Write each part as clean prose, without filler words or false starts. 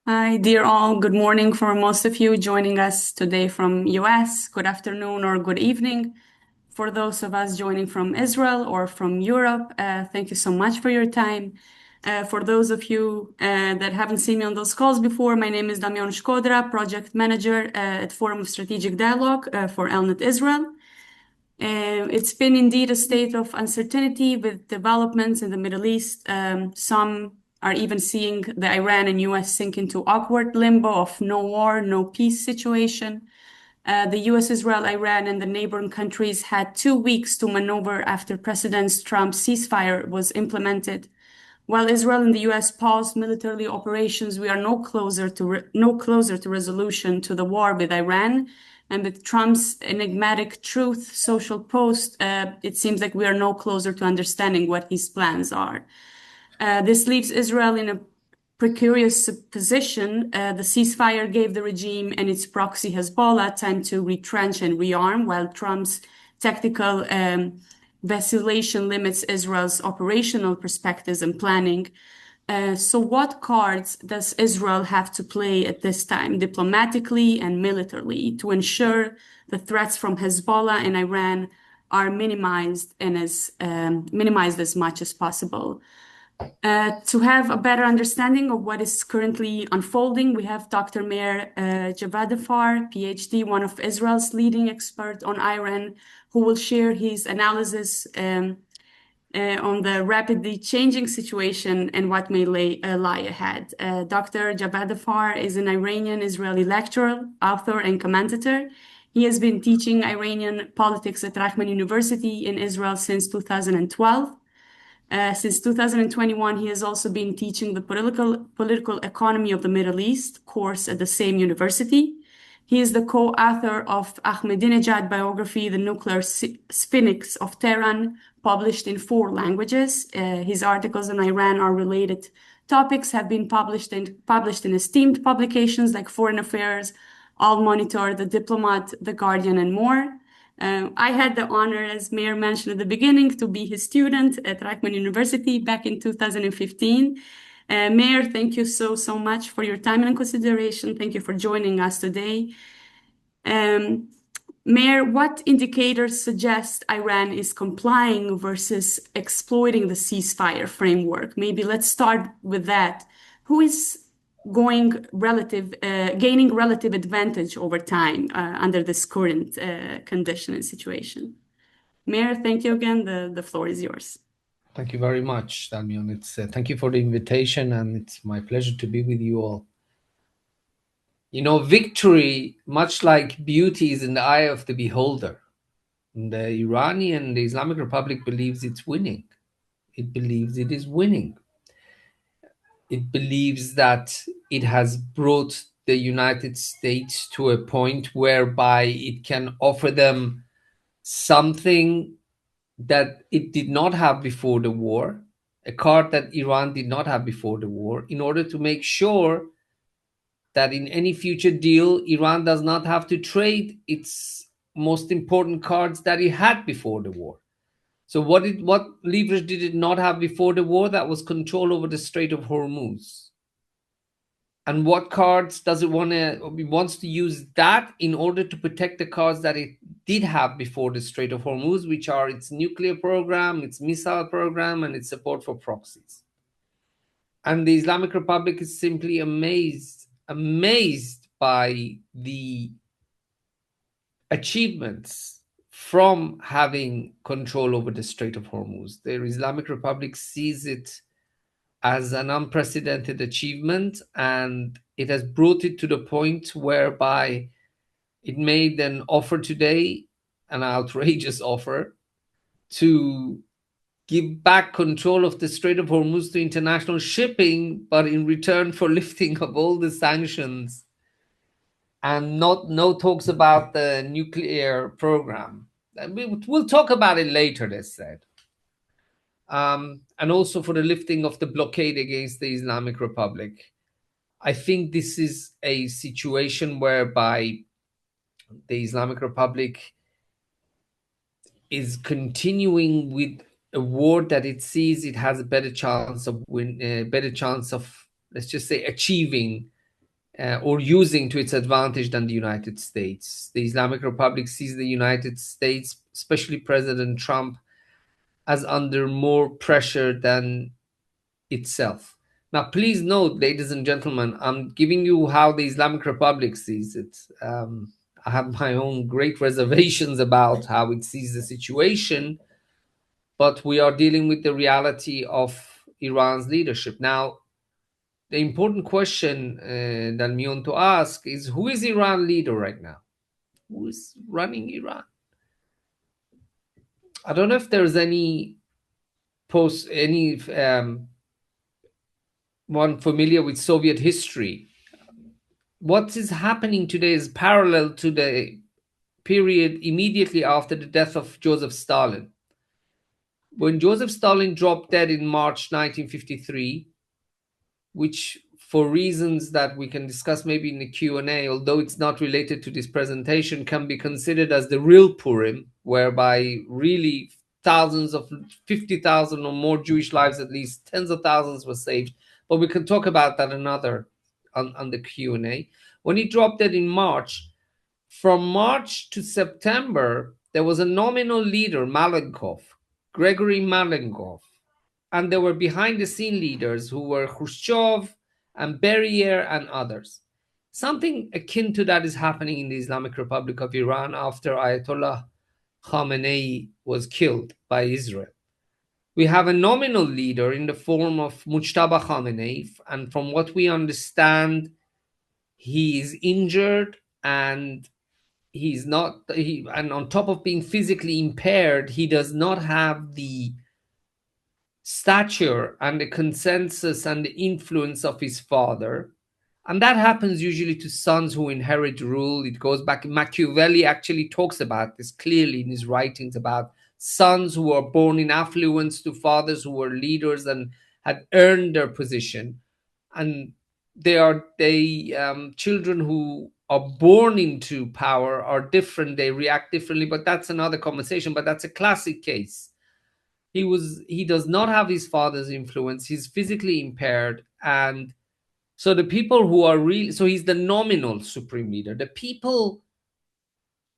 Hi, dear all. Good morning for most of you joining us today from US. Good afternoon or good evening for those of us joining from Israel or from Europe. Thank you so much for your time. For those of you that haven't seen me on those calls before, my name is Damian Shkodra, Project Manager at Forum of Strategic Dialogue for ELNET Israel. It's been indeed a state of uncertainty with developments in the Middle East. Some are even seeing the Iran and US sink into awkward limbo of no war, no peace situation. The US, Israel, Iran, and the neighboring countries had 2 weeks to maneuver after President Trump's ceasefire was implemented. While Israel and the US paused militarily operations, we are no closer to resolution to the war with Iran. And with Trump's enigmatic truth social post, it seems like we are no closer to understanding what his plans are. This leaves Israel in a precarious position. The ceasefire gave the regime and its proxy Hezbollah time to retrench and rearm, while Trump's tactical vacillation limits Israel's operational perspectives and planning. So what cards does Israel have to play at this time, diplomatically and militarily, to ensure the threats from Hezbollah and Iran are minimized and minimized as much as possible? To have a better understanding of what is currently unfolding, we have Dr. Meir Javedanfar, PhD, one of Israel's leading experts on Iran, who will share his analysis on the rapidly changing situation and what may lie ahead. Dr. Javedanfar is an Iranian-Israeli lecturer, author, and commentator. He has been teaching Iranian politics at Rahman University in Israel since 2012. Since 2021, he has also been teaching the political economy of the Middle East course at the same university. He is the co-author of Ahmadinejad biography, The Nuclear Sphinx of Tehran, published in 4 languages. His articles on Iran are related topics, have been published in esteemed publications like Foreign Affairs, Al Monitor, The Diplomat, The Guardian, and more. I had the honor, as Meir mentioned at the beginning, to be his student at Rahman University back in 2015. Meir, thank you so much for your time and consideration. Thank you for joining us today. Meir, what indicators suggest Iran is complying versus exploiting the ceasefire framework? Maybe let's start with that. Who is gaining relative advantage over time under this current condition and situation? Meir, thank you again. The floor is yours. Thank you very much, Damian. Thank you for the invitation, and it's my pleasure to be with you all. You know, victory, much like beauty, is in the eye of the beholder. The Iranian, the Islamic Republic believes it's winning. It believes it is winning. It believes that it has brought the United States to a point whereby it can offer them something that it did not have before the war, a card that Iran did not have before the war, in order to make sure that in any future deal, Iran does not have to trade its most important cards that it had before the war. So what leverage did it not have before the war? That was control over the Strait of Hormuz. And what cards does it want to? It wants to use that in order to protect the cards that it did have before the Strait of Hormuz, which are its nuclear program, its missile program, and its support for proxies. And the Islamic Republic is simply amazed by the achievements from having control over the Strait of Hormuz. The Islamic Republic sees it as an unprecedented achievement, and it has brought it to the point whereby it made an offer today, an outrageous offer, to give back control of the Strait of Hormuz to international shipping, but in return for lifting of all the sanctions and no talks about the nuclear program. We'll talk about it later, they said. And also for the lifting of the blockade against the Islamic Republic. I think this is a situation whereby the Islamic Republic is continuing with a war that it sees it has a better chance of let's just say, achieving or using to its advantage than the United States. The Islamic Republic sees the United States, especially President Trump, as under more pressure than itself. Now, please note, ladies and gentlemen, I'm giving you how the Islamic Republic sees it. I have my own great reservations about how it sees the situation, but we are dealing with the reality of Iran's leadership. Now, the important question that we want to ask is, who is Iran leader right now? Who is running Iran? I don't know if there's any one familiar with Soviet history. What is happening today is parallel to the period immediately after the death of Joseph Stalin. When Joseph Stalin dropped dead in March 1953, which for reasons that we can discuss maybe in the Q&A, although it's not related to this presentation, can be considered as the real Purim, whereby really thousands of 50,000 or more Jewish lives, at least tens of thousands, were saved. But we can talk about that another on the Q&A. When he dropped dead in March, from March to September, there was a nominal leader, Malenkov, Gregory Malenkov, and there were behind the scene leaders who were Khrushchev and Beria and others. Something akin to that is happening in the Islamic Republic of Iran after Ayatollah Khamenei was killed by Israel. We have a nominal leader in the form of Mujtaba Khamenei, and from what we understand, he is injured and and on top of being physically impaired, he does not have the stature and the consensus and the influence of his father. And that happens usually to sons who inherit rule. It goes back, Machiavelli actually talks about this clearly in his writings, about sons who are born in affluence to fathers who were leaders and had earned their position. And children who are born into power are different, they react differently, but that's another conversation. But that's a classic case. He does not have his father's influence, he's physically impaired, and so the people who are really, so he's the nominal supreme leader. The people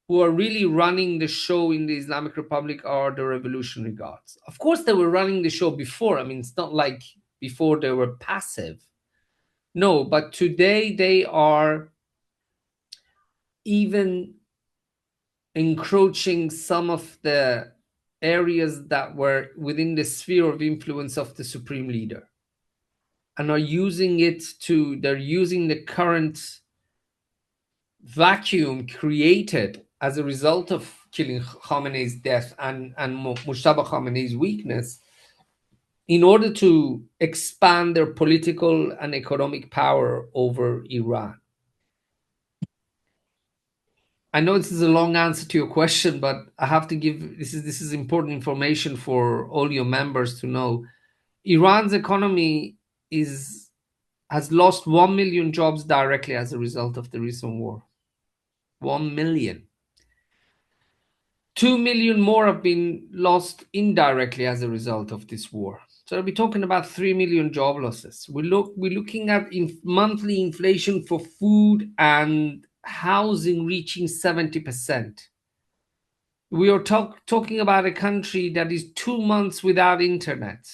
who are really running the show in the Islamic Republic are the Revolutionary Guards. Of course, they were running the show before. I mean, it's not like before they were passive. No, but today they are even encroaching some of the areas that were within the sphere of influence of the supreme leader, and are using they're using the current vacuum created as a result of killing Khamenei's death and Mujtaba Khamenei's weakness in order to expand their political and economic power over Iran. I know this is a long answer to your question, but I have to give this is important information for all your members to know. Iran's economy has lost 1 million jobs directly as a result of the recent war. 1 million. 2 million more have been lost indirectly as a result of this war. So we're talking about 3 million job losses. We're looking at monthly inflation for food and housing reaching 70%. We are talking about a country that is 2 months without internet,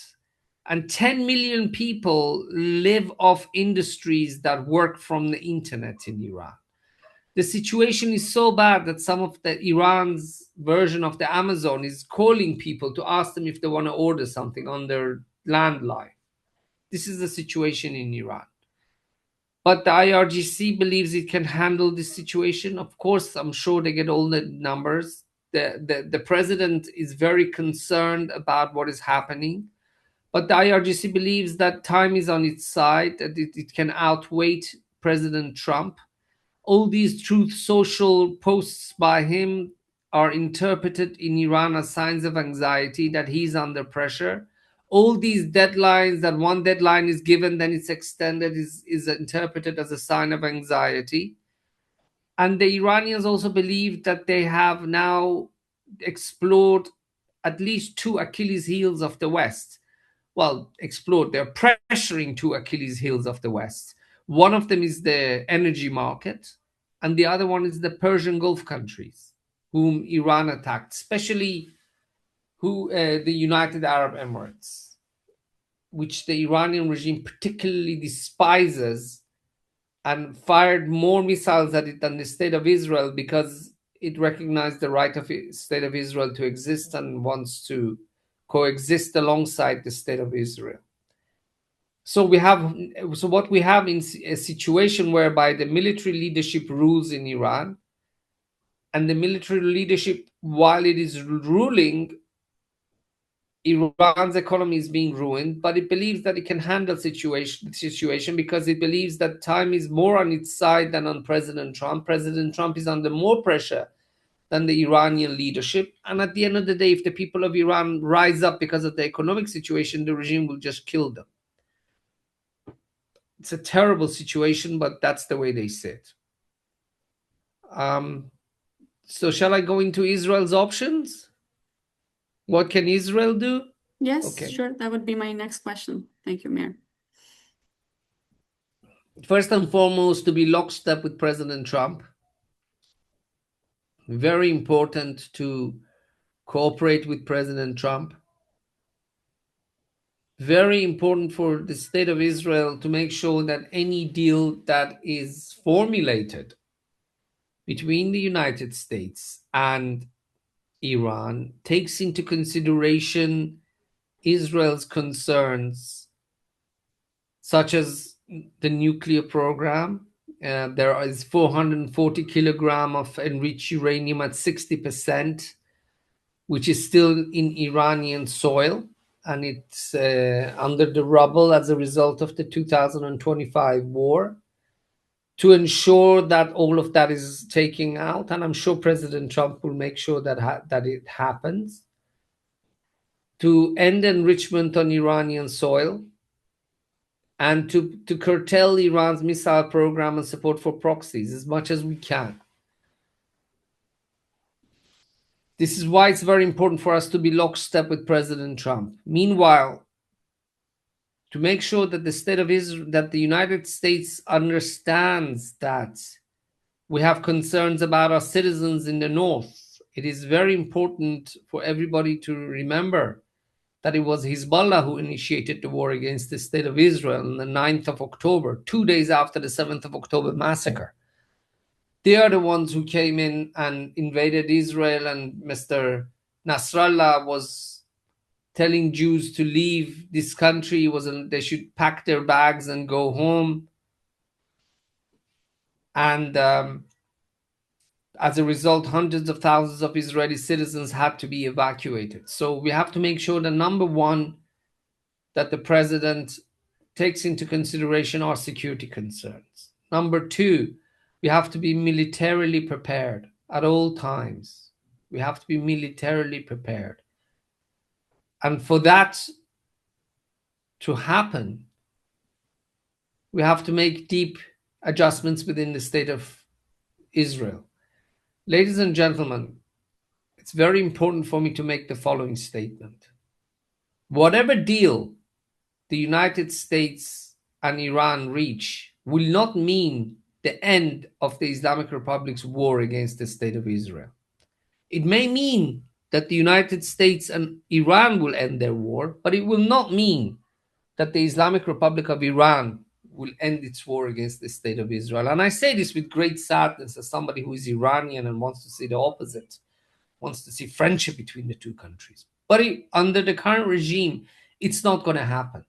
and 10 million people live off industries that work from the internet in Iran. The situation is so bad that some of Iran's version of the Amazon is calling people to ask them if they want to order something on their landline. This is the situation in Iran. But the IRGC believes it can handle this situation. Of course, I'm sure they get all the numbers. The president is very concerned about what is happening. But the IRGC believes that time is on its side, that it can outweigh President Trump. All these Truth Social posts by him are interpreted in Iran as signs of anxiety, that he's under pressure. All these deadlines, that one deadline is given, then it's extended, is interpreted as a sign of anxiety. And the Iranians also believe that they have now explored at least two Achilles heels of the West. well, explored. They're pressuring two Achilles heels of the West. One of them is the energy market, and the other one is the Persian Gulf countries, whom Iran attacked, especially the United Arab Emirates, which the Iranian regime particularly despises, and fired more missiles at it than the state of Israel, because it recognized the right of the state of Israel to exist and wants to coexist alongside the state of Israel. So what we have in a situation whereby the military leadership rules in Iran, and the military leadership, while it is ruling, Iran's economy is being ruined, but it believes that it can handle the situation because it believes that time is more on its side than on President Trump. President Trump is under more pressure than the Iranian leadership. And at the end of the day, if the people of Iran rise up because of the economic situation, the regime will just kill them. It's a terrible situation, but that's the way they sit. So shall I go into Israel's options? What can Israel do? Yes, Okay. sure. That would be my next question. Thank you, Meir. First and foremost, to be lockstep with President Trump. Very important to cooperate with President Trump. Very important for the state of Israel to make sure that any deal that is formulated between the United States and Iran takes into consideration Israel's concerns, such as the nuclear program. There is 440 kilogram of enriched uranium at 60%, which is still in Iranian soil, and it's under the rubble as a result of the 2025 war. To ensure that all of that is taken out, and I'm sure President Trump will make sure that that it happens. To end enrichment on Iranian soil, and to curtail Iran's missile program and support for proxies as much as we can. This is why it's very important for us to be lockstep with President Trump. Meanwhile, to make sure that the state of Israel, that the United States understands that we have concerns about our citizens in the north, it is very important for everybody to remember that it was Hezbollah who initiated the war against the state of Israel on the 9th of October, 2 days after the 7th of October massacre. They are the ones who came in and invaded Israel, and Mr. Nasrallah was telling Jews to leave this country. They should pack their bags and go home. And as a result, hundreds of thousands of Israeli citizens had to be evacuated. So we have to make sure that, number one, that the president takes into consideration our security concerns. Number two, we have to be militarily prepared at all times. We have to be militarily prepared. And for that to happen, we have to make deep adjustments within the state of Israel. Ladies and gentlemen, it's very important for me to make the following statement. Whatever deal the United States and Iran reach will not mean the end of the Islamic Republic's war against the state of Israel. It may mean that the United States and Iran will end their war, but it will not mean that the Islamic Republic of Iran will end its war against the state of Israel. And I say this with great sadness as somebody who is Iranian and wants to see the opposite, wants to see friendship between the two countries. But under the current regime, it's not going to happen.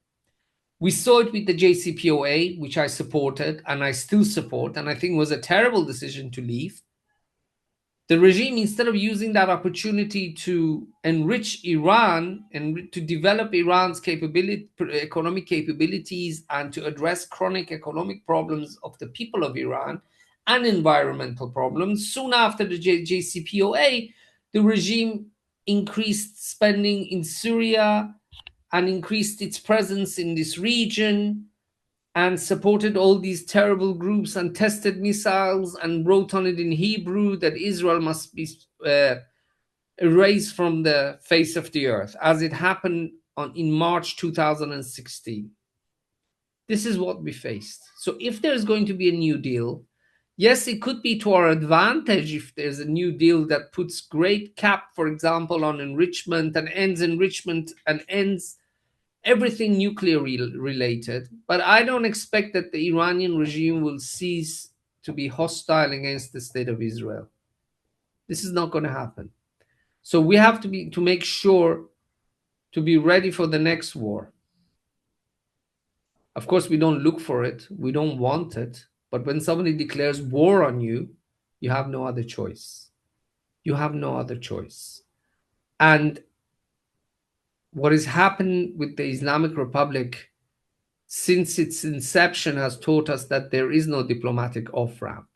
We saw it with the JCPOA, which I supported and I still support, and I think was a terrible decision to leave. The regime, instead of using that opportunity to enrich Iran and to develop Iran's economic capabilities and to address chronic economic problems of the people of Iran and environmental problems, soon after the JCPOA, the regime increased spending in Syria and increased its presence in this region and supported all these terrible groups and tested missiles and wrote on it in Hebrew that Israel must be erased from the face of the earth, as it happened in March 2016. This is what we faced. So if there's going to be a new deal, yes, it could be to our advantage if there's a new deal that puts great cap, for example, on enrichment and ends everything nuclear related. But I don't expect that the Iranian regime will cease to be hostile against the state of Israel. This is not going to happen. So we have to make sure to be ready for the next war. Of course, we don't look for it. We don't want it. But when somebody declares war on you, you have no other choice. You have no other choice. And what has happened with the Islamic Republic since its inception has taught us that there is no diplomatic off-ramp.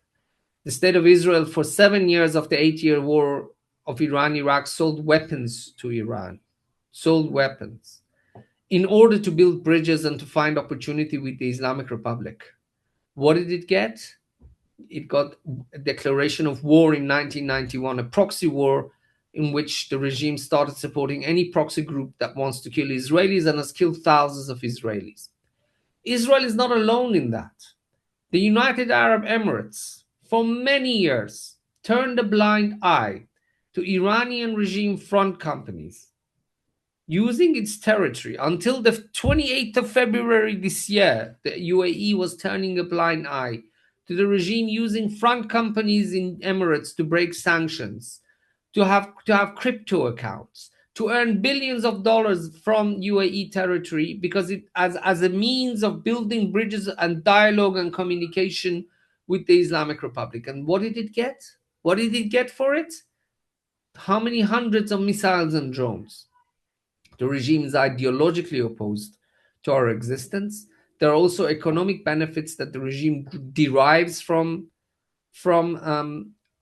The state of Israel, for 7 years of the 8-year war of Iran-Iraq, sold weapons to Iran, sold weapons, in order to build bridges and to find opportunity with the Islamic Republic. What did it get? It got a declaration of war in 1991, a proxy war in which the regime started supporting any proxy group that wants to kill Israelis and has killed thousands of Israelis. Israel is not alone in that. The United Arab Emirates, for many years, turned a blind eye to Iranian regime front companies, using its territory. Until the 28th of February this year, the UAE was turning a blind eye to the regime using front companies in Emirates to break sanctions, to have crypto accounts, to earn billions of dollars from UAE territory, because it as a means of building bridges and dialogue and communication with the Islamic Republic. And what did it get? What did it get for it? How many hundreds of missiles and drones? The regime is ideologically opposed to our existence. There are also economic benefits that the regime derives from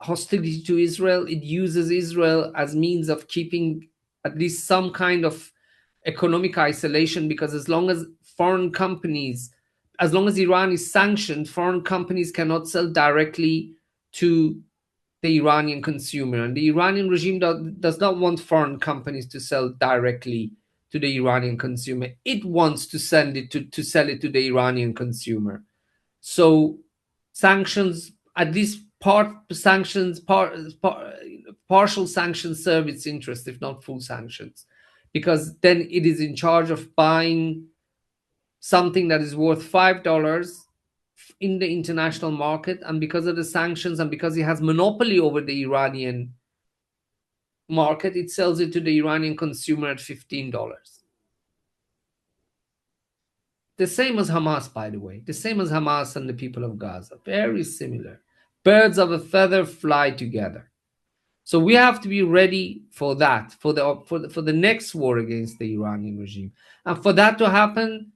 hostility to Israel. It uses Israel as means of keeping at least some kind of economic isolation, because as long as Iran is sanctioned, foreign companies cannot sell directly to the Iranian consumer. And the Iranian regime does not want foreign companies to sell directly to the Iranian consumer. It wants to sell it to the Iranian consumer. So sanctions, at least partial sanctions, serve its interest, if not full sanctions, because then it is in charge of buying something that is worth $5 in the international market, and because of the sanctions and because it has monopoly over the Iranian market, it sells it to the Iranian consumer at $15. The same as Hamas, by the way. The same as Hamas and the people of Gaza. Very similar. Birds of a feather fly together. So we have to be ready for that, for the next war against the Iranian regime. And for that to happen,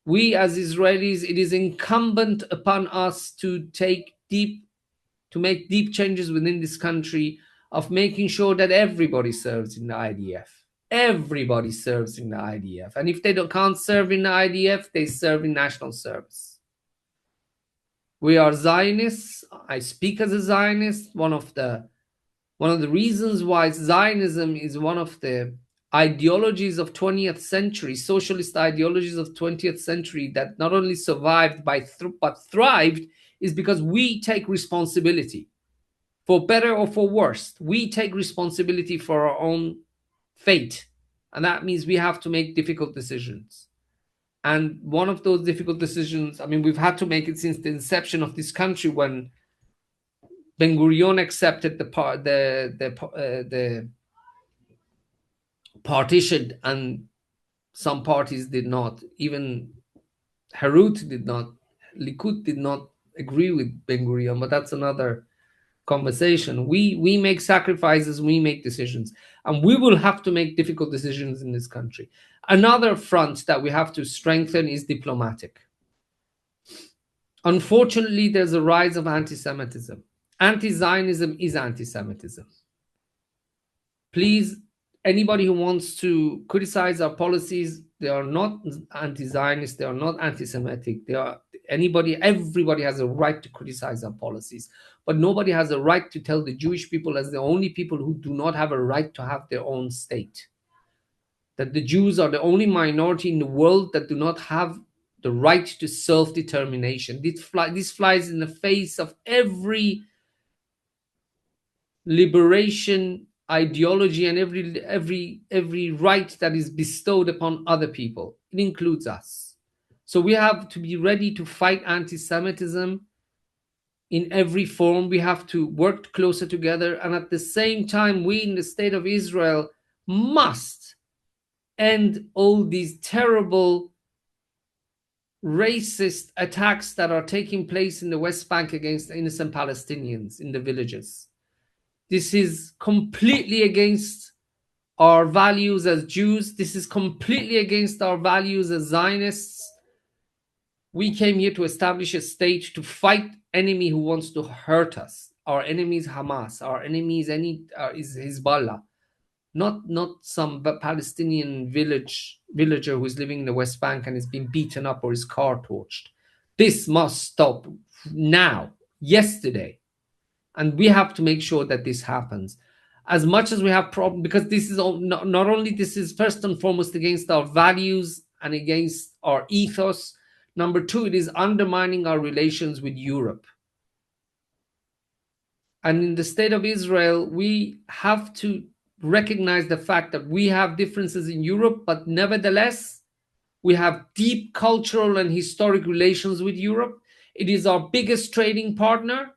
we as Israelis, it is incumbent upon us to make deep changes within this country, of making sure that everybody serves in the IDF. Everybody serves in the IDF. And if they can't serve in the IDF, they serve in national service. We are Zionists. I speak as a Zionist. One of the reasons why Zionism is one of the ideologies of 20th century, socialist ideologies of 20th century, that not only survived but thrived, is because we take responsibility. For better or for worse, we take responsibility for our own fate. And that means we have to make difficult decisions. And one of those difficult decisions, I mean, we've had to make it since the inception of this country, when Ben Gurion accepted the partition, and some parties did not. Even Harut did not, Likud did not agree with Ben Gurion, but that's another conversation. We make sacrifices, we make decisions, and we will have to make difficult decisions in this country. Another front that we have to strengthen is diplomatic. Unfortunately, there's a rise of anti-Semitism. Anti-Zionism is anti-Semitism. Please, anybody who wants to criticize our policies, they are not anti-Zionist, they are not anti-Semitic. Everybody has a right to criticize our policies, but nobody has a right to tell the Jewish people as the only people who do not have a right to have their own state. that the Jews are the only minority in the world that do not have the right to self-determination. This flies in the face of every liberation ideology and every right that is bestowed upon other people. It includes us. So we have to be ready to fight anti-Semitism in every form. We have to work closer together, and at the same time, we in the state of Israel must end all these terrible racist attacks that are taking place in the West Bank against innocent Palestinians in the villages. This is completely against our values as Jews. This is completely against our values as Zionists. We came here to establish a state to fight enemy who wants to hurt us. Our enemy is Hamas. Our enemy is Hezbollah, not some Palestinian villager who is living in the West Bank and is being beaten up or his car torched. This must stop now, yesterday. And we have to make sure that this happens. As much as we have problems, because this is not only this is first and foremost against our values and against our ethos. Number two, it is undermining our relations with Europe. And in the state of Israel, we have to recognize the fact that we have differences in Europe, but nevertheless, we have deep cultural and historic relations with Europe. It is our biggest trading partner.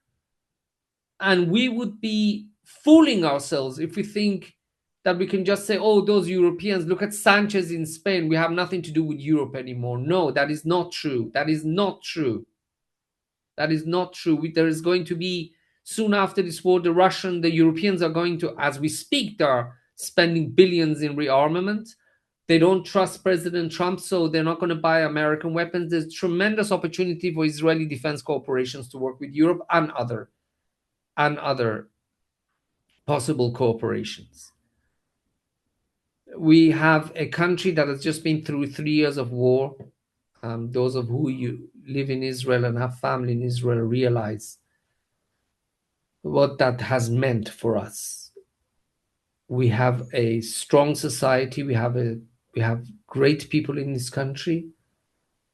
And we would be fooling ourselves if we think that we can just say, oh, those Europeans, look at Sanchez in Spain, we have nothing to do with Europe anymore. No, that is not true. That is not true. That is not true. There is going to be, soon after this war, the Europeans are going to, as we speak, they are spending billions in rearmament. They don't trust President Trump, so they're not going to buy American weapons. There's tremendous opportunity for Israeli defense corporations to work with Europe and other possible cooperations. We have a country that has just been through 3 years of war. Those of you live in Israel and have family in Israel realize what that has meant for us. We have a strong society. We have great people in this country,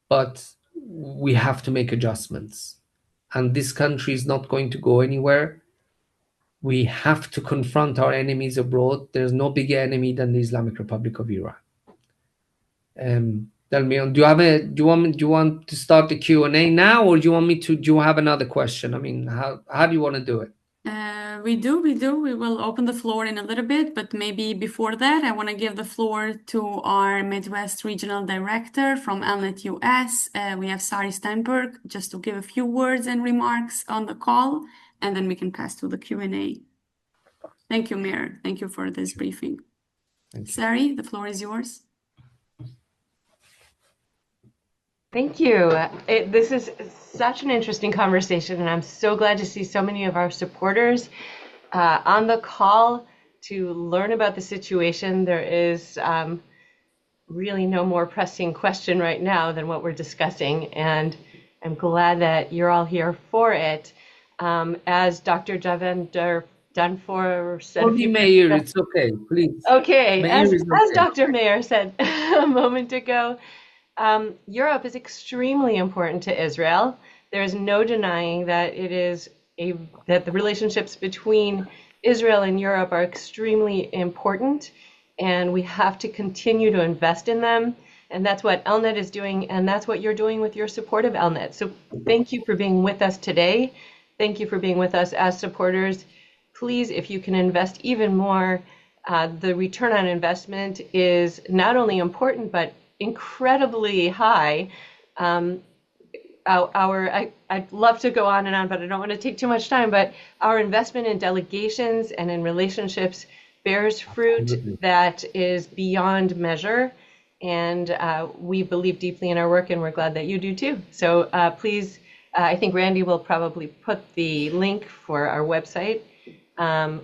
but we have to make adjustments. And this country is not going to go anywhere. We have to confront our enemies abroad. There's no bigger enemy than the Islamic Republic of Iran. Dalmion, do you want to start the Q&A now, or do you have another question? I mean, how do you want to do it? We do. We will open the floor in a little bit, but maybe before that, I want to give the floor to our Midwest Regional Director from ELNET US. We have Sari Steinberg, just to give a few words and remarks on the call, and then we can pass to the Q&A. Thank you, Meir. Thank you for this briefing. Thank you. Sari, the floor is yours. Thank you. This is such an interesting conversation, and I'm so glad to see so many of our supporters on the call to learn about the situation. There is really no more pressing question right now than what we're discussing, and I'm glad that you're all here for it. As Dr. Javedanfar said, Meir, it's okay, please. Okay, Meir as Dr. Meir said a moment ago, Europe is extremely important to Israel. There is no denying that that the relationships between Israel and Europe are extremely important, and we have to continue to invest in them. And that's what ELNET is doing, and that's what you're doing with your support of ELNET. So thank you for being with us today. Thank you for being with us as supporters. Please, if you can invest even more, the return on investment is not only important, but incredibly high. I'd love to go on and on, but I don't want to take too much time. But our investment in delegations and in relationships bears fruit that is beyond measure. And we believe deeply in our work, and we're glad that you do too. So please, I think Randy will probably put the link for our website.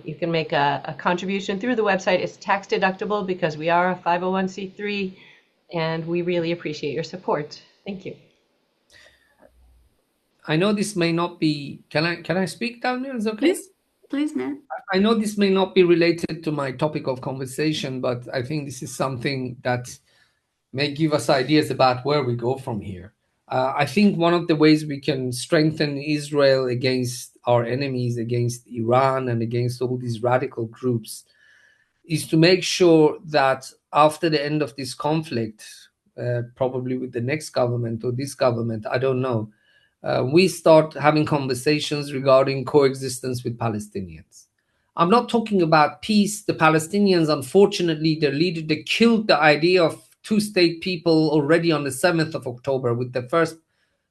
You can make a contribution through the website. It's tax deductible because we are a 501c3. And we really appreciate your support. Thank you. I know this may not be. Can I speak down here? Is it okay? Please. Please, Meir. I know this may not be related to my topic of conversation, but I think this is something that may give us ideas about where we go from here. I think one of the ways we can strengthen Israel against our enemies, against Iran, and against all these radical groups, is to make sure that after the end of this conflict, probably with the next government or this government, I don't know, we start having conversations regarding coexistence with Palestinians. I'm not talking about peace. The Palestinians, unfortunately, their leader, they killed the idea of two-state people already on the 7th of October with the first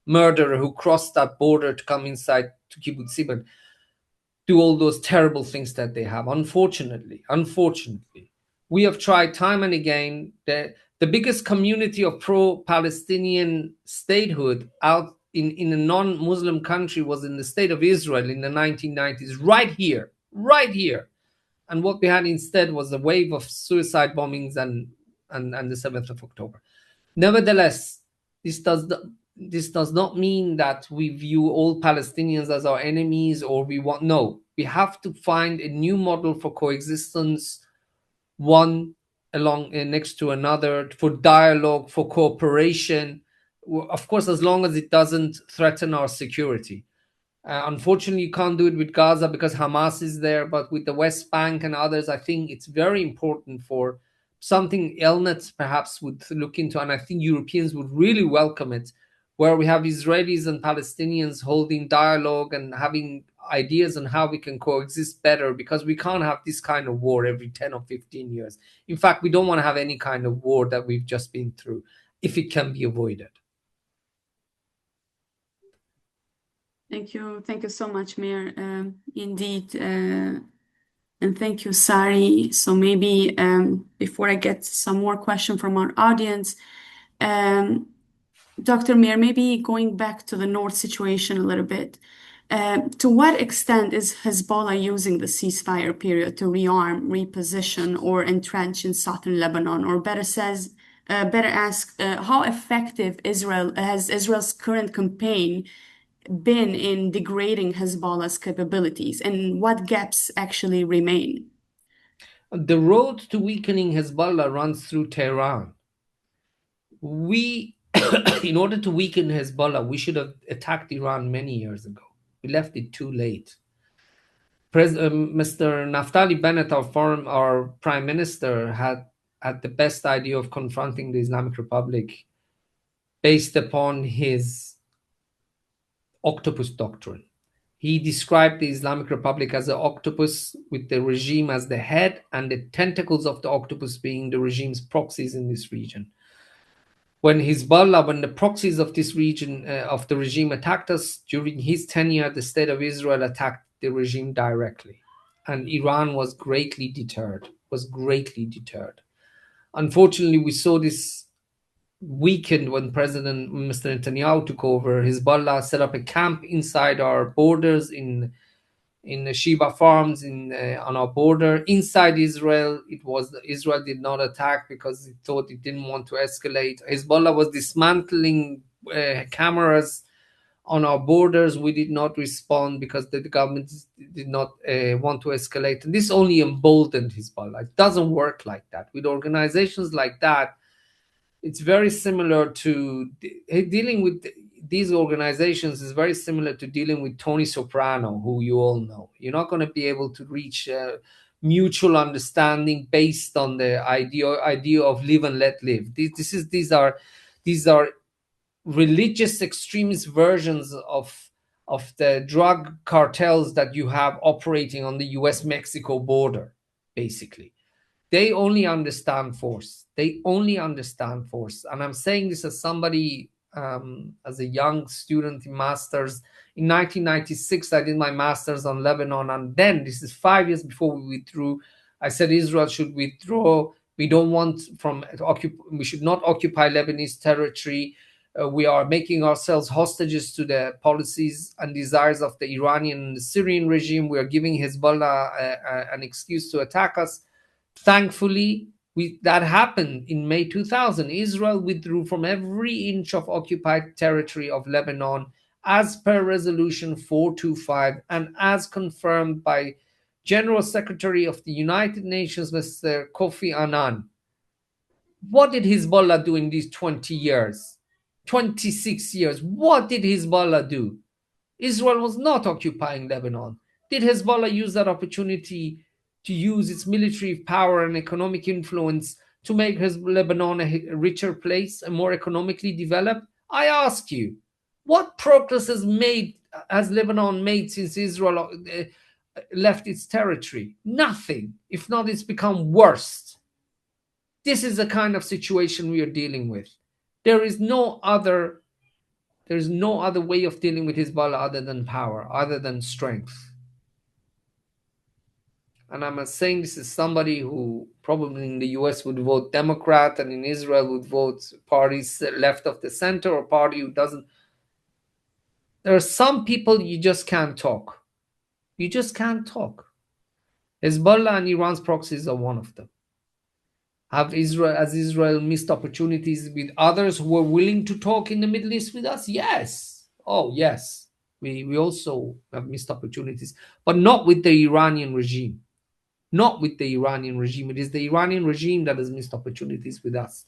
murderer who crossed that border to come inside to Kibbutz Sibon, do all those terrible things that they have. Unfortunately, we have tried time and again. The biggest community of pro-Palestinian statehood out in a non-Muslim country was in the state of Israel in the 1990s, right here. And what we had instead was a wave of suicide bombings and the 7th of October. Nevertheless, this does not mean that we view all Palestinians as our enemies, or we have to find a new model for coexistence, one along next to another, for dialogue, for cooperation, of course, as long as it doesn't threaten our security. Unfortunately, you can't do it with Gaza because Hamas is there, but with the West Bank and others, I think it's very important for something ELNET perhaps would look into, and I think Europeans would really welcome it, where we have Israelis and Palestinians holding dialogue and having ideas on how we can coexist better, because we can't have this kind of war every 10 or 15 years. In fact, we don't want to have any kind of war that we've just been through, if it can be avoided. Thank you so much, Meir. Indeed, and thank you, Sari. So maybe before I get some more question from our audience, Dr. Meir, maybe going back to the North situation a little bit. To what extent is Hezbollah using the ceasefire period to rearm, reposition, or entrench in southern Lebanon? Or better ask, how effective has Israel's current campaign been in degrading Hezbollah's capabilities, and what gaps actually remain? The road to weakening Hezbollah runs through Tehran. In order to weaken Hezbollah, we should have attacked Iran many years ago. We left it too late. Mr. Naftali Bennett, our prime minister, had the best idea of confronting the Islamic Republic based upon his octopus doctrine. He described the Islamic Republic as an octopus with the regime as the head and the tentacles of the octopus being the regime's proxies in this region. When the proxies of this region, of the regime attacked us during his tenure, the state of Israel attacked the regime directly. And Iran was greatly deterred. Unfortunately, we saw this weakened when President Mr. Netanyahu took over. Hezbollah set up a camp inside our borders in the Sheba farms on our border inside Israel. Israel did not attack because it thought it didn't want to escalate. Hezbollah was dismantling cameras on our borders. We did not respond because the government did not want to escalate. And this only emboldened Hezbollah. It doesn't work like that. With organizations like that, it's very similar to dealing with these organizations is very similar to dealing with Tony Soprano, who you all know. You're not going to be able to reach mutual understanding based on the idea of live and let live. These are religious extremist versions of the drug cartels that you have operating on the US-Mexico border, basically. They only understand force. And I'm saying this as somebody, as a young student in master's. In 1996, I did my master's on Lebanon. And then, this is 5 years before we withdrew, I said Israel should withdraw. We should not occupy Lebanese territory. We are making ourselves hostages to the policies and desires of the Iranian and the Syrian regime. We are giving Hezbollah an excuse to attack us. Thankfully, that happened in May 2000. Israel withdrew from every inch of occupied territory of Lebanon as per Resolution 425 and as confirmed by General Secretary of the United Nations, Mr. Kofi Annan. What did Hezbollah do in these 20 years? 26 years. What did Hezbollah do? Israel was not occupying Lebanon. Did Hezbollah use that opportunity to use its military power and economic influence to make Lebanon a richer place and more economically developed? I ask you, what progress has Lebanon made since Israel left its territory? Nothing. If not, it's become worse. This is the kind of situation we are dealing with. There is no other way of dealing with Hezbollah other than power, other than strength. And I'm saying this is somebody who probably in the US would vote Democrat and in Israel would vote parties left of the center or party who doesn't. There are some people you just can't talk. You just can't talk. Hezbollah and Iran's proxies are one of them. Has Israel missed opportunities with others who were willing to talk in the Middle East with us? Yes. Oh, yes. We also have missed opportunities, but not with the Iranian regime. Not with the Iranian regime. It is the Iranian regime that has missed opportunities with us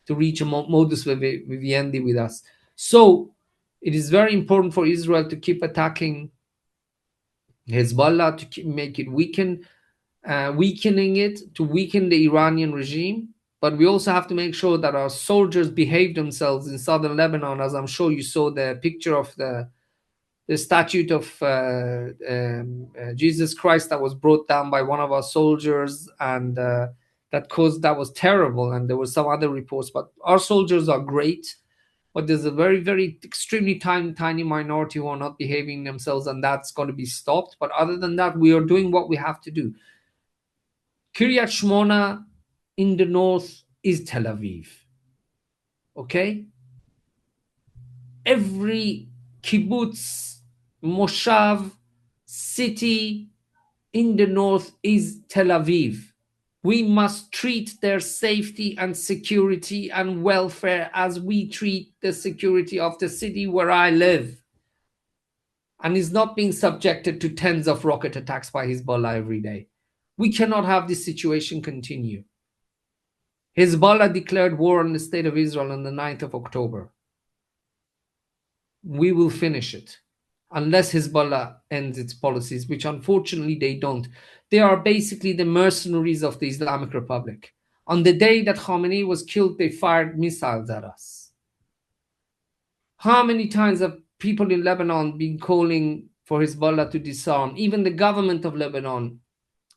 to reach a modus vivendi with us. So it is very important for Israel to keep attacking Hezbollah, to make it weakening it, to weaken the Iranian regime. But we also have to make sure that our soldiers behave themselves in southern Lebanon, as I'm sure you saw the picture of the statue of Jesus Christ that was brought down by one of our soldiers, and that was terrible. And there were some other reports, but our soldiers are great. But there's a very, very extremely tiny minority who are not behaving themselves, and that's going to be stopped. But other than that, we are doing what we have to do. Kiryat Shmona in the north is Tel Aviv. Okay? Every kibbutz, moshav, city in the north is Tel Aviv. We must treat their safety and security and welfare as we treat the security of the city where I live, and is not being subjected to tens of rocket attacks by Hezbollah every day. We cannot have this situation continue. Hezbollah declared war on the state of Israel on the 9th of October. We will finish it unless Hezbollah ends its policies, which unfortunately they don't. They are basically the mercenaries of the Islamic Republic. On the day that Khamenei was killed, they fired missiles at us. How many times have people in Lebanon been calling for Hezbollah to disarm? Even the government of Lebanon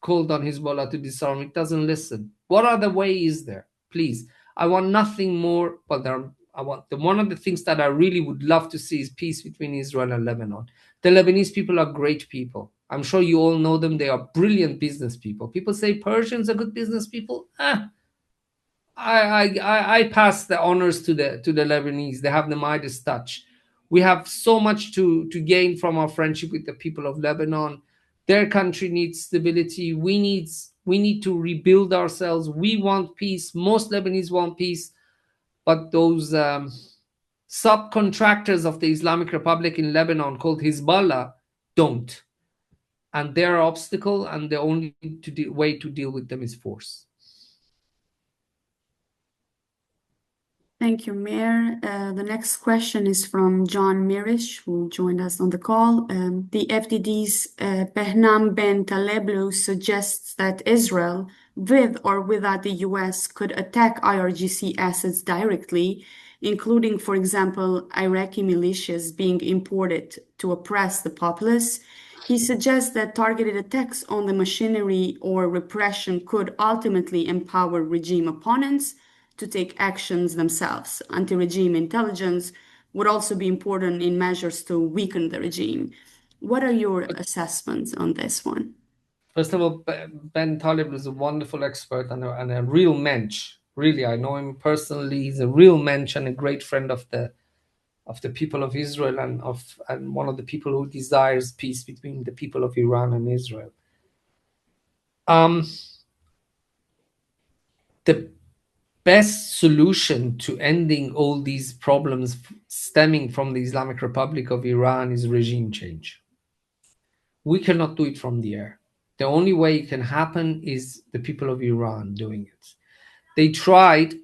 called on Hezbollah to disarm. It doesn't listen. What other way is there? Please, I want nothing more, but one of the things that I really would love to see is peace between Israel and Lebanon. The Lebanese people are great people. I'm sure you all know them. They are brilliant business people. People say Persians are good business people. I pass the honors to the Lebanese. They have the Midas touch. We have so much to gain from our friendship with the people of Lebanon. Their country needs stability. We need to rebuild ourselves. We want peace. Most Lebanese want peace. But those subcontractors of the Islamic Republic in Lebanon called Hezbollah don't. And they're an obstacle, and the only way to deal with them is force. Thank you, Meir. The next question is from John Mirish, who joined us on the call. The FDD's Behnam Ben Taleblu suggests that Israel, with or without the US, could attack IRGC assets directly, including, for example, Iraqi militias being imported to oppress the populace. He suggests that targeted attacks on the machinery or repression could ultimately empower regime opponents to take actions themselves. Anti-regime intelligence would also be important in measures to weaken the regime. What are your assessments on this one? First of all, Ben Taleb is a wonderful expert and a real mensch. Really, I know him personally. He's a real mensch and a great friend of the people of Israel and one of the people who desires peace between the people of Iran and Israel. The best solution to ending all these problems stemming from the Islamic Republic of Iran is regime change. We cannot do it from the air. The only way it can happen is the people of Iran doing it. They tried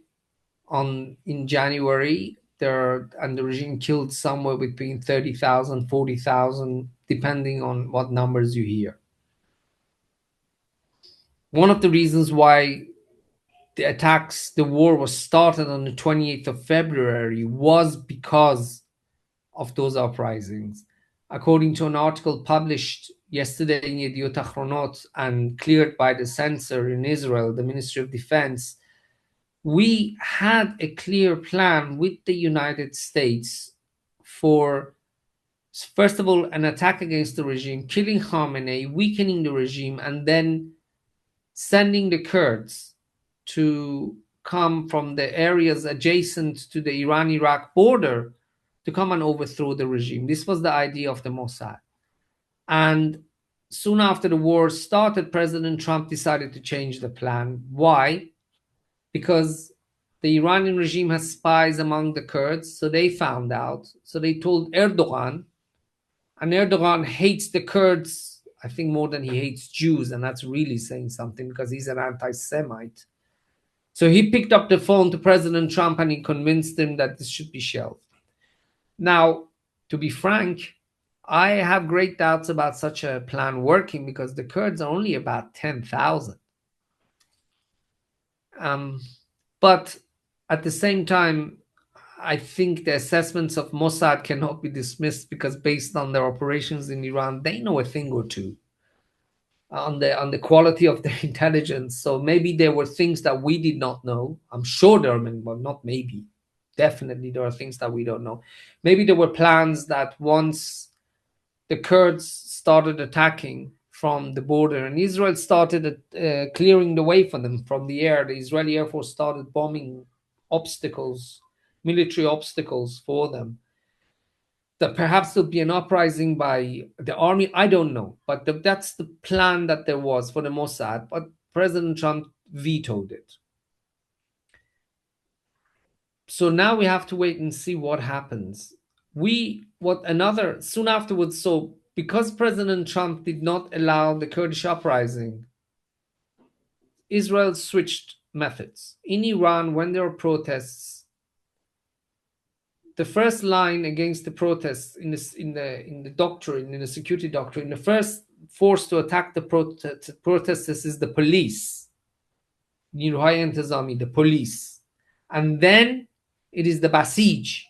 in January, and the regime killed somewhere between 30,000, 40,000, depending on what numbers you hear. One of the reasons why the war was started on the 28th of February was because of those uprisings. According to an article published yesterday in Yediot Achronot and cleared by the censor in Israel, the Ministry of Defense, we had a clear plan with the United States for, first of all, an attack against the regime, killing Khamenei, weakening the regime, and then sending the Kurds to come from the areas adjacent to the Iran-Iraq border to come and overthrow the regime. This was the idea of the Mossad. And soon after the war started, President Trump decided to change the plan. Why? Because the Iranian regime has spies among the Kurds, so they found out. So they told Erdogan, and Erdogan hates the Kurds, I think, more than he hates Jews, and that's really saying something because he's an anti-Semite. So he picked up the phone to President Trump and he convinced him that this should be shelved. Now, to be frank, I have great doubts about such a plan working because the Kurds are only about 10,000. But at the same time, I think the assessments of Mossad cannot be dismissed because based on their operations in Iran, they know a thing or two on the quality of their intelligence. So maybe there were things that we did not know. I'm sure there are many, but not maybe. Definitely there are things that we don't know. Maybe there were plans that once the Kurds started attacking from the border and Israel started clearing the way for them from the air, the Israeli Air Force started bombing obstacles, military obstacles for them, that perhaps there'll be an uprising by the army. I don't know, but that's the plan that there was for the Mossad, but President Trump vetoed it. So now we have to wait and see what happens. Soon afterwards, so because President Trump did not allow the Kurdish uprising, Israel switched methods. In Iran, when there are protests, the first line against the protests in the security doctrine, the first force to attack the protesters is the police. The police. And then it is the Basij.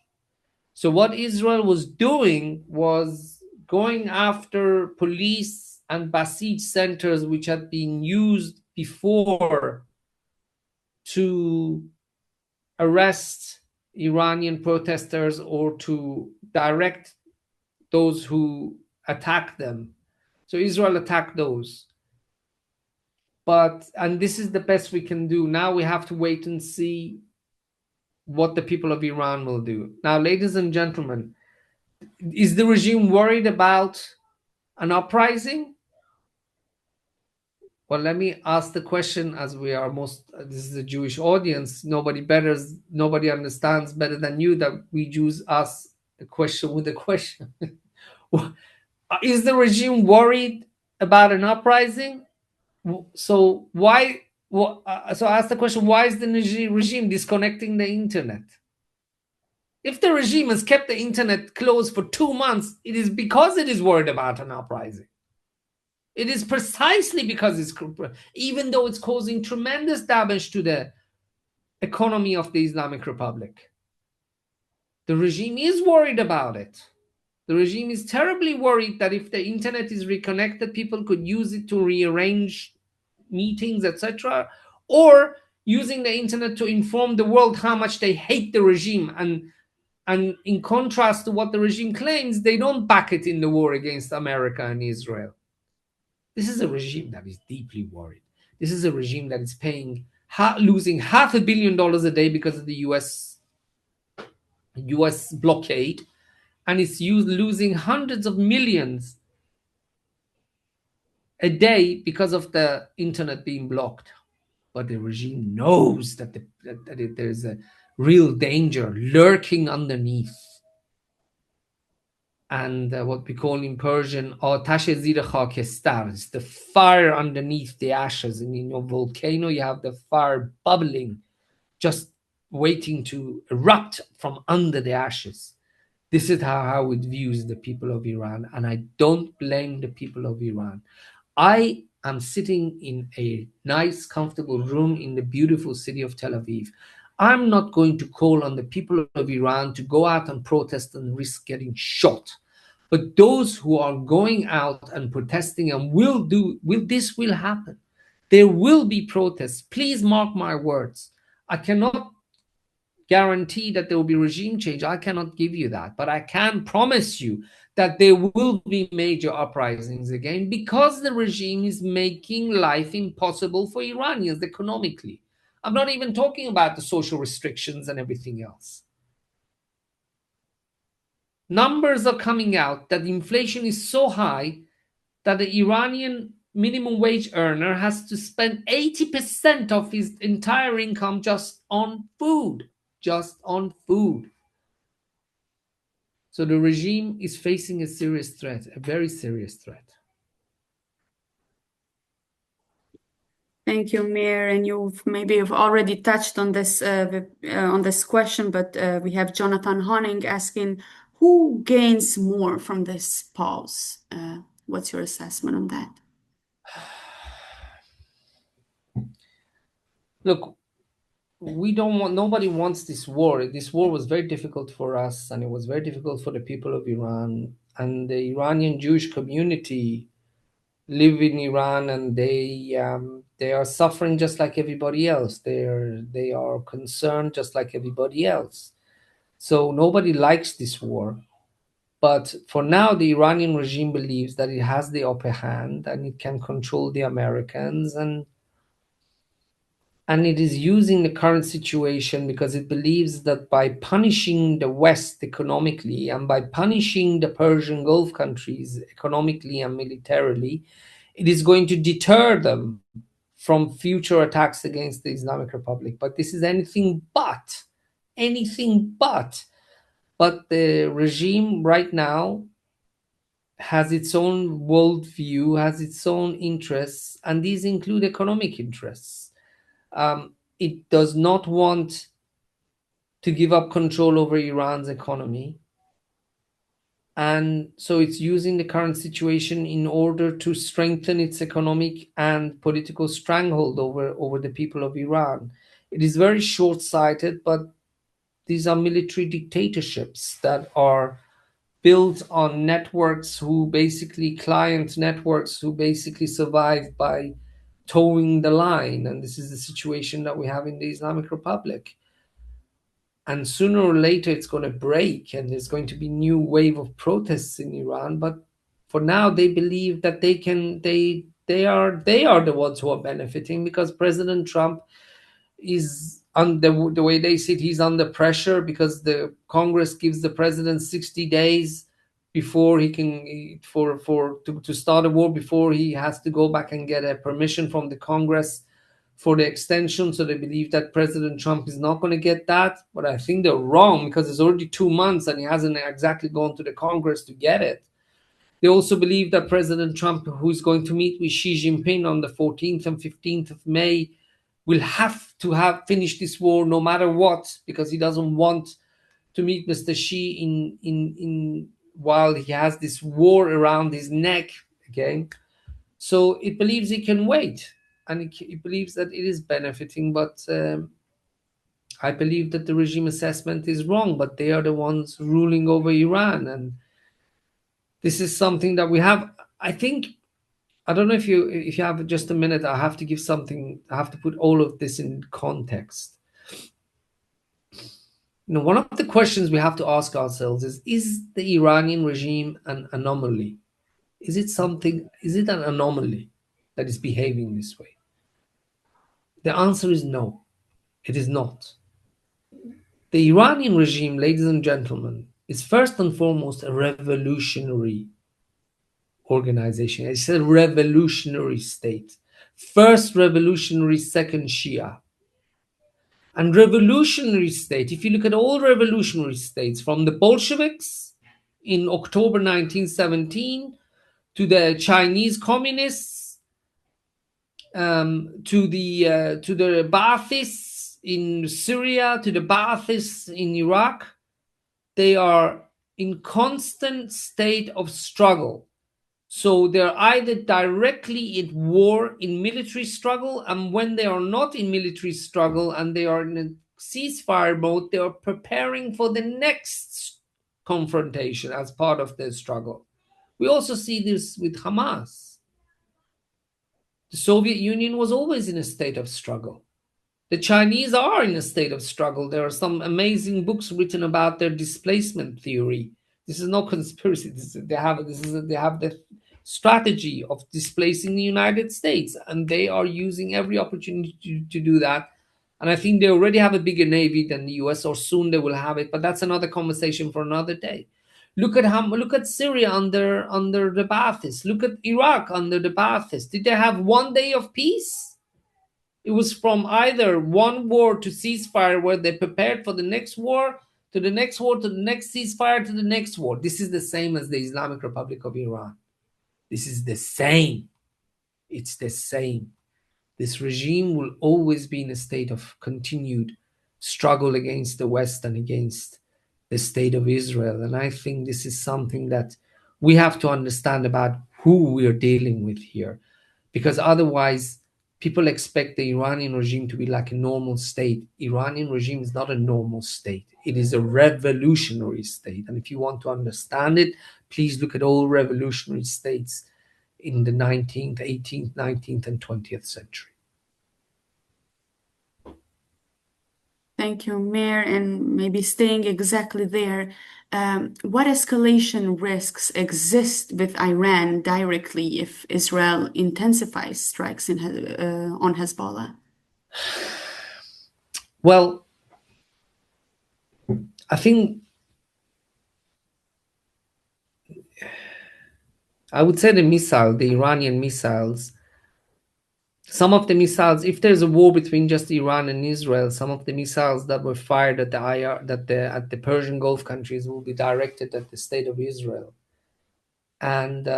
So what Israel was doing was going after police and Basij centers which had been used before to arrest Iranian protesters or to direct those who attack them. So Israel attacked those. And this is the best we can do. Now we have to wait and see what the people of Iran will do. Now, ladies and gentlemen, is the regime worried about an uprising? Well, let me ask the question, as this is a Jewish audience. Nobody understands better than you that we Jews ask the question with a question. Is the regime worried about an uprising? So ask the question, why is the regime disconnecting the internet? If the regime has kept the internet closed for 2 months, it is because it is worried about an uprising. It is precisely because even though it's causing tremendous damage to the economy of the Islamic Republic. The regime is worried about it. The regime is terribly worried that if the internet is reconnected, people could use it to rearrange meetings, etc., or using the internet to inform the world how much they hate the regime. And in contrast to what the regime claims, they don't back it in the war against America and Israel. This is a regime that is deeply worried. This is a regime that is losing $500 million a day because of the US blockade, and it's losing hundreds of millions a day because of the internet being blocked. But the regime knows that there's a real danger lurking underneath. and what we call in Persian آتش زیر خاکستر. It's the fire underneath the ashes. And in a volcano, you have the fire bubbling, just waiting to erupt from under the ashes. This is how it views the people of Iran, and I don't blame the people of Iran. I am sitting in a nice, comfortable room in the beautiful city of Tel Aviv. I'm not going to call on the people of Iran to go out and protest and risk getting shot. But those who are going out and protesting and this will happen. There will be protests. Please mark my words. I cannot guarantee that there will be regime change. I cannot give you that. But I can promise you that there will be major uprisings again, because the regime is making life impossible for Iranians economically. I'm not even talking about the social restrictions and everything else. Numbers are coming out that inflation is so high that the Iranian minimum wage earner has to spend 80% of his entire income just on food. Just on food. So the regime is facing a serious threat, a very serious threat. Thank you, Meir. And you've already touched on this question, but we have Jonathan Honing asking, who gains more from this pause? What's your assessment on that? Look, nobody wants this war. This war was very difficult for us, and it was very difficult for the people of Iran. And the Iranian Jewish community live in Iran, and they are suffering just like everybody else. They are concerned just like everybody else. So nobody likes this war. But for now, the Iranian regime believes that it has the upper hand and it can control the Americans, and it is using the current situation because it believes that by punishing the West economically and by punishing the Persian Gulf countries economically and militarily, it is going to deter them from future attacks against the Islamic Republic. But this is anything but. But the regime right now has its own worldview, has its own interests, and these include economic interests. It does not want to give up control over Iran's economy. And so it's using the current situation in order to strengthen its economic and political stranglehold over the people of Iran. It is very short-sighted, but these are military dictatorships that are built on networks client networks who basically survive by towing the line. And this is the situation that we have in the Islamic Republic. And sooner or later it's going to break, and there's going to be new wave of protests in Iran. But for now, they believe that they are the ones who are benefiting, because President Trump is the way they see it, he's under pressure because the Congress gives the president 60 days before he can to start a war, before he has to go back and get a permission from the Congress for the extension. So they believe that President Trump is not going to get that. But I think they're wrong, because it's already 2 months and he hasn't exactly gone to the Congress to get it. They also believe that President Trump, who is going to meet with Xi Jinping on the 14th and 15th of May, will have to finished this war no matter what, because he doesn't want to meet Mr. Xi in while he has this war around his neck again. So it believes it can wait, and it believes that it is benefiting. But I believe that the regime assessment is wrong, but they are the ones ruling over Iran. And this is something that we have, I think. I don't know if you have just a minute. I have to put all of this in context. One of the questions we have to ask ourselves is the Iranian regime an anomaly? Is it an anomaly that is behaving this way? The answer is no, it is not. The Iranian regime, ladies and gentlemen, is first and foremost a revolutionary organization. It's a revolutionary state. First revolutionary, second Shia. And revolutionary state, if you look at all revolutionary states, from the Bolsheviks in October 1917 to the Chinese communists, to the Baathists in Syria, to the Baathists in Iraq. They are in constant state of struggle. So they're either directly at war in military struggle, and when they are not in military struggle and they are in a ceasefire mode, they are preparing for the next confrontation as part of their struggle. We also see this with Hamas. The Soviet Union was always in a state of struggle. The Chinese are in a state of struggle. There are some amazing books written about their displacement theory. This is no conspiracy. They have the strategy of displacing the United States, and they are using every opportunity to do that. And I think they already have a bigger navy than the US, or soon they will have it. But that's another conversation for another day. Look at Syria under the Baathists. Look at Iraq under the Baathists. Did they have one day of peace? It was from either one war to ceasefire, where they prepared for the next war, to the next war, to the next ceasefire, to the next war. This is the same as the Islamic Republic of Iran. This is the same. It's the same. This regime will always be in a state of continued struggle against the West and against the state of Israel. And I think this is something that we have to understand about who we are dealing with here, because otherwise people expect the Iranian regime to be like a normal state. Iranian regime is not a normal state. It is a revolutionary state. And if you want to understand it, please look at all revolutionary states in the 19th, 18th, 19th, and 20th century. Thank you, Meir. And maybe staying exactly there, what escalation risks exist with Iran directly if Israel intensifies strikes on Hezbollah? Well, I think I would say the Iranian missiles, some of the missiles, if there's a war between just Iran and Israel, some of the missiles that were fired at the Persian Gulf countries will be directed at the state of Israel. And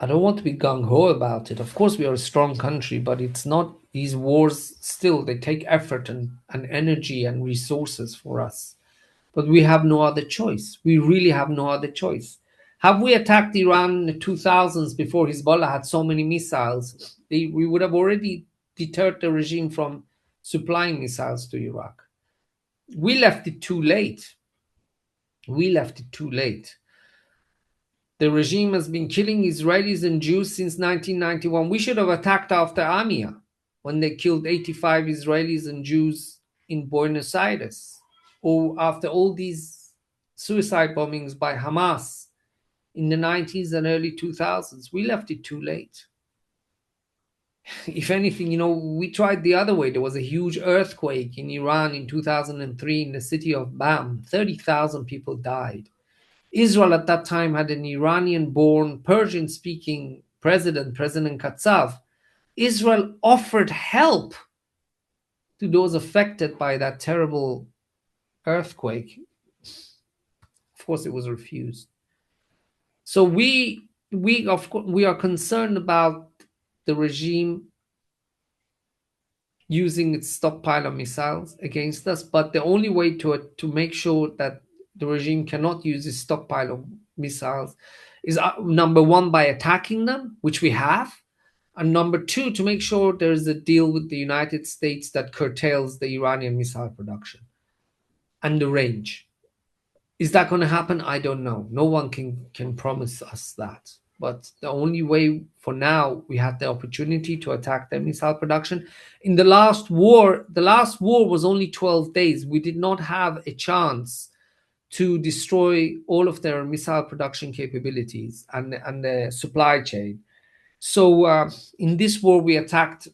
I don't want to be gung-ho about it. Of course, we are a strong country, but it's not, these wars still, they take effort and energy and resources for us. But we have no other choice. We really have no other choice. Have we attacked Iran in the 2000s before Hezbollah had so many missiles? We would have already deterred the regime from supplying missiles to Iraq. We left it too late. We left it too late. The regime has been killing Israelis and Jews since 1991. We should have attacked after Amia, when they killed 85 Israelis and Jews in Buenos Aires, or after all these suicide bombings by Hamas in the 90s and early 2000s. We left it too late. If anything, we tried the other way. There was a huge earthquake in Iran in 2003 in the city of Bam. 30,000 people died. Israel at that time had an Iranian-born, Persian-speaking President Katsav. Israel offered help to those affected by that terrible earthquake. Of course, it was refused. So we are concerned about the regime using its stockpile of missiles against us, but the only way to make sure that the regime cannot use its stockpile of missiles is number one, by attacking them, which we have, and number two, to make sure there's a deal with the United States that curtails the Iranian missile production and the range. Is that going to happen? I don't know. No one can promise us that. But the only way for now, we had the opportunity to attack their missile production. In the last war was only 12 days. We did not have a chance to destroy all of their missile production capabilities and the supply chain. So in this war, we attacked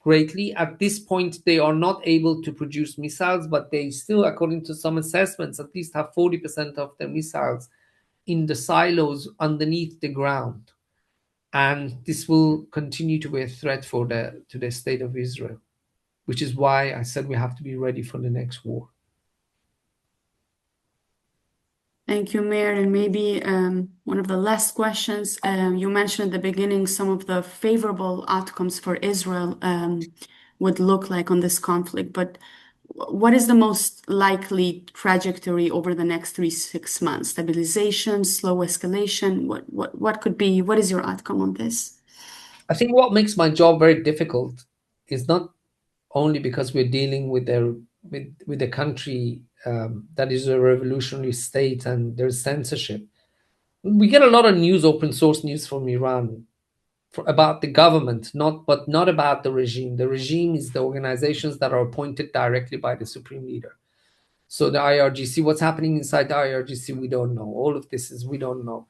greatly. At this point, they are not able to produce missiles, but they still, according to some assessments, at least have 40% of their missiles in the silos underneath the ground. And this will continue to be a threat to the state of Israel, which is why I said we have to be ready for the next war. Thank you, Meir. And maybe one of the last questions, you mentioned at the beginning some of the favorable outcomes for Israel would look like on this conflict, but what is the most likely trajectory over the next 3-6 months? Stabilization, slow escalation? What is your outcome on this? I think what makes my job very difficult is not only because we're dealing with a country that is a revolutionary state and there's censorship. We get a lot of news, open source news from Iran about the government, but not about the regime. The regime is the organizations that are appointed directly by the supreme leader. So the IRGC, what's happening inside the IRGC, we don't know. All of this is we don't know.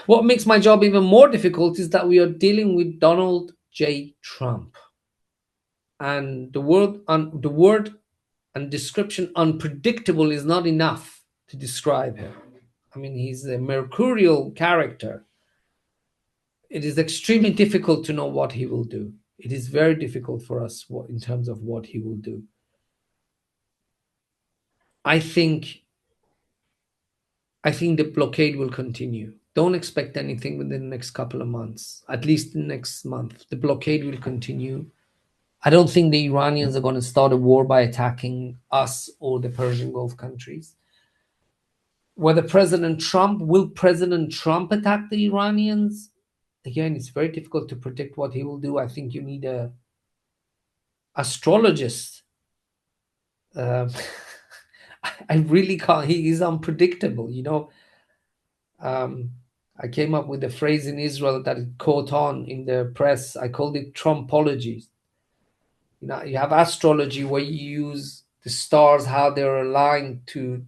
What makes my job even more difficult is that we are dealing with Donald J. Trump. And the word and description unpredictable is not enough to describe him. I mean, he's a mercurial character. It is extremely difficult to know what he will do. It is very difficult for us in terms of what he will do. I think the blockade will continue. Don't expect anything within the next couple of months, at least the next month. The blockade will continue. I don't think the Iranians are going to start a war by attacking us or the Persian Gulf countries. Will President Trump attack the Iranians? Again, it's very difficult to predict what he will do. I think you need a astrologist. I really can't. He is unpredictable. I came up with a phrase in Israel that it caught on in the press. I called it Trumpology. You have astrology where you use the stars, how they're aligned to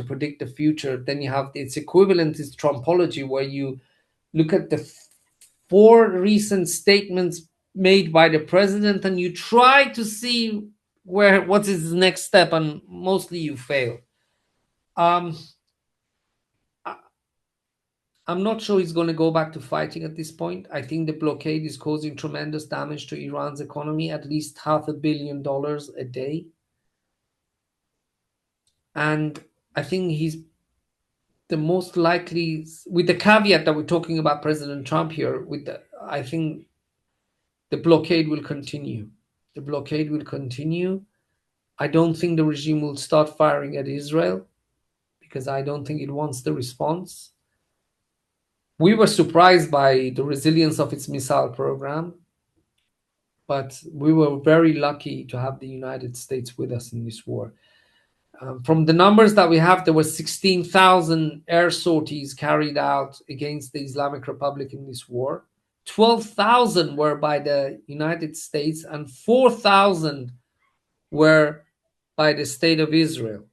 predict the future. Then you have its equivalent is Trumpology, where you look at the 4 recent statements made by the president and you try to see what's his next step, and mostly you fail. I'm not sure he's going to go back to fighting at this point. I think the blockade is causing tremendous damage to Iran's economy, at least $500 million a day. And I think he's the most likely, with the caveat that we're talking about President Trump here, I think the blockade will continue. The blockade will continue. I don't think the regime will start firing at Israel because I don't think it wants the response. We were surprised by the resilience of its missile program, but we were very lucky to have the United States with us in this war. From the numbers that we have, there were 16,000 air sorties carried out against the Islamic Republic in this war. 12,000 were by the United States and 4,000 were by the State of Israel.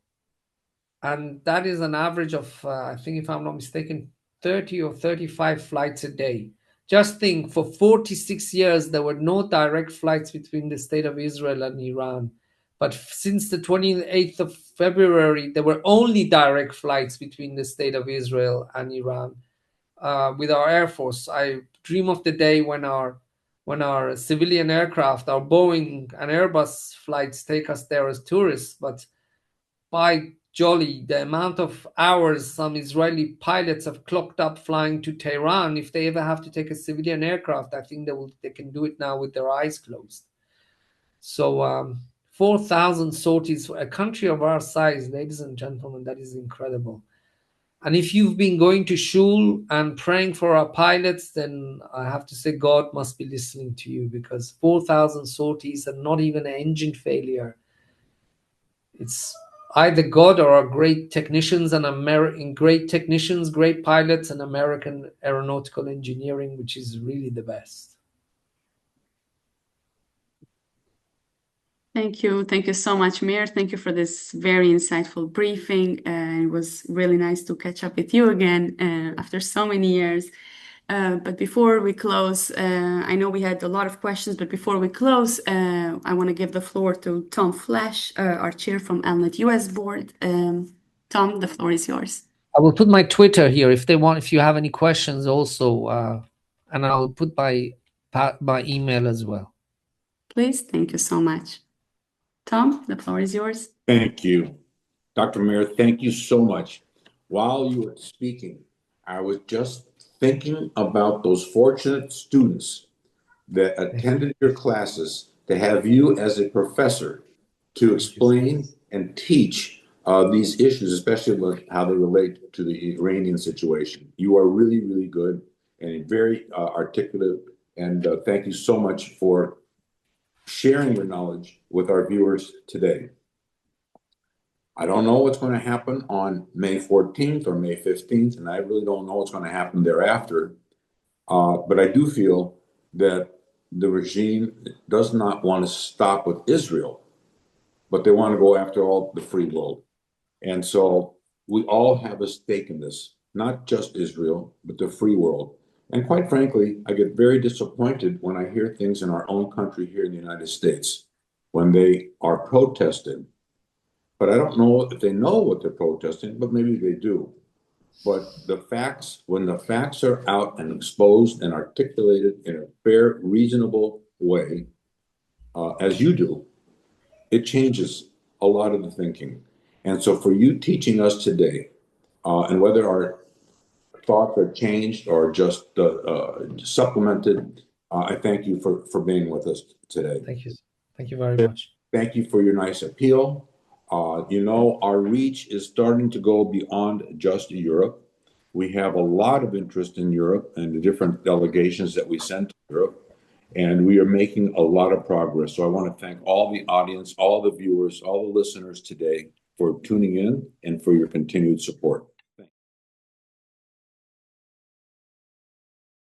And that is an average of, I think if I'm not mistaken, 30 or 35 flights a day. Just think, for 46 years, there were no direct flights between the State of Israel and Iran. But since the 28th of February, there were only direct flights between the State of Israel and Iran with our Air Force. I dream of the day when our civilian aircraft, our Boeing and Airbus flights take us there as tourists. But by jolly, the amount of hours some Israeli pilots have clocked up flying to Tehran, if they ever have to take a civilian aircraft, I think they can do it now with their eyes closed. So 4,000 sorties for a country of our size, ladies and gentlemen, that is incredible. And if you've been going to shul and praying for our pilots, then I have to say God must be listening to you, because 4,000 sorties and not even an engine failure. It's either God or our great technicians great pilots, and American aeronautical engineering, which is really the best. Thank you. Thank you so much, Meir. Thank you for this very insightful briefing. It was really nice to catch up with you again after so many years. But before we close, I know we had a lot of questions, but before we close, I want to give the floor to Tom Flash, our chair from ELNET US board. Tom, the floor is yours. I will put my Twitter here if you have any questions also, and I'll put my email as well. Please, thank you so much. Tom, the floor is yours. Thank you. Dr. Meir, thank you so much. While you were speaking, I was just thinking about those fortunate students that attended your classes, to have you as a professor to explain and teach these issues, especially with how they relate to the Iranian situation. You are really, really good and very articulate. And thank you so much for sharing your knowledge with our viewers today. I don't know what's going to happen on May 14th or May 15th, and I really don't know what's going to happen thereafter. But I do feel that the regime does not want to stop with Israel, but they want to go after all the free world. And so we all have a stake in this, not just Israel, but the free world. And quite frankly, I get very disappointed when I hear things in our own country here in the United States, when they are protested. But I don't know if they know what they're protesting, but maybe they do. But the facts, when the facts are out and exposed and articulated in a fair, reasonable way, as you do, it changes a lot of the thinking. And so for you teaching us today, and whether our thoughts are changed or just supplemented, I thank you for being with us today. Thank you. Thank you very much. Thank you for your nice appeal. You know, our reach is starting to go beyond just Europe. We have a lot of interest in Europe and the different delegations that we send to Europe, and we are making a lot of progress. So I want to thank all the audience, all the viewers, all the listeners today for tuning in and for your continued support.